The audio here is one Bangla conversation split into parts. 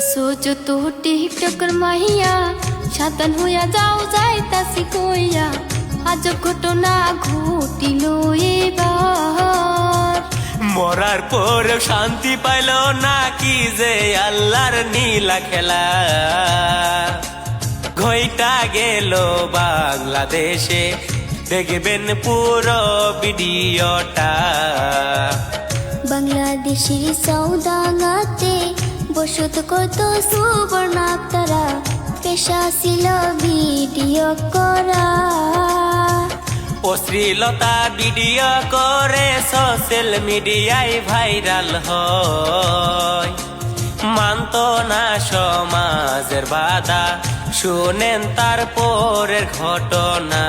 सोचो तो टिकटकर माहिया সাবধান হইয়া যাও যাইতাছি কইয়া আজব ঘটনা ঘটিল এবার। মরার পরেও শান্তি পাইল না কি যে আল্লাহর নীলা খেলা। ঘইটা গেল বাংলাদেশে, দেখবেন পুরো ভিডিওটা। বাংলাদেশের চৌদাঙ্গাতে বসত করত সুবর্ণ আক্তারা, পেশা ছিল ভিডিও করা। অশ্লীলতা ভিডিও করে সোশ্যাল মিডিয়ায় ভাইরাল হয়। মানত না সমাজের বাধা, শুনেন তারপরের ঘটনা।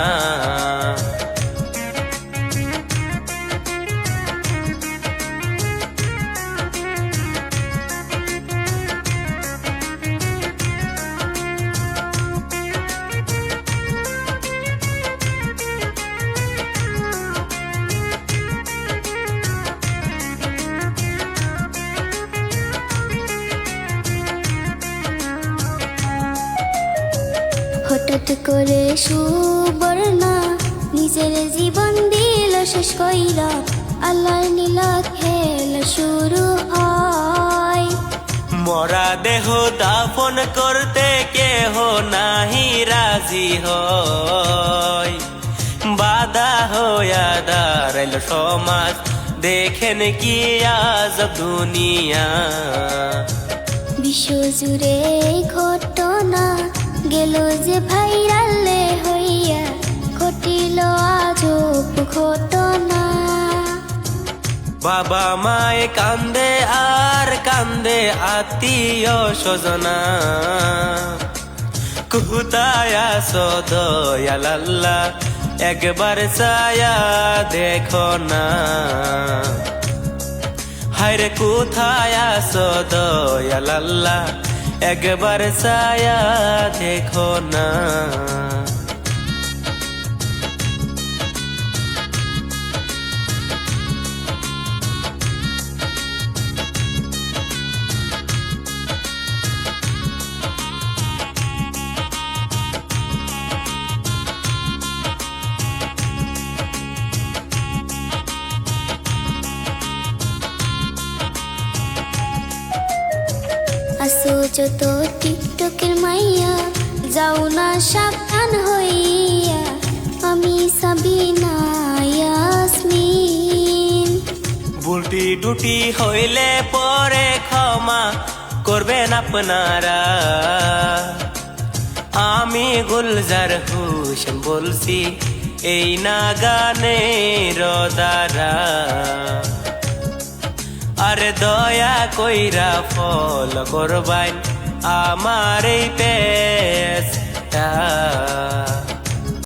হঠাৎ করে সুবর্ণা নিজের জীবন দিল শেষ কইরা, আল্লাহর নীলা খেলা শুরু হয়। মরা দেহ দাফন করতে কেহ নাহি রাজি হয়। বাধা হইয়া দাঁড়াইল সমাজ, দেখেন কি আজব দুনিয়া। বিশ্বজুড়ে ঘটনা গেল যে ভাইরালে হইয়া, ঘটিল আজব ঘটনা। বাবা মায়ে কান্দে আর কান্দে আত্মীয় স্বজনা। কোথায় আছো দয়াল আল্লাহ, একবার ছায়া দেখো না। হায়রে কোথায় আছো দয়াল আল্লাহ, একবার ছায়া দেখো না। আসো যত টিকটকের মাইয়া, যাও না সাবধান হইয়া। আমি সাবিনা ইয়াসমিন। ভুলটি টুটি হইলে পরে ক্ষমা করবেন আপনারা। আমি গুলজার হোসেন বলছি এই না গানের দ্বারা। আরে দয়া কইরা ফল করবাইন আমার এই পেজটা।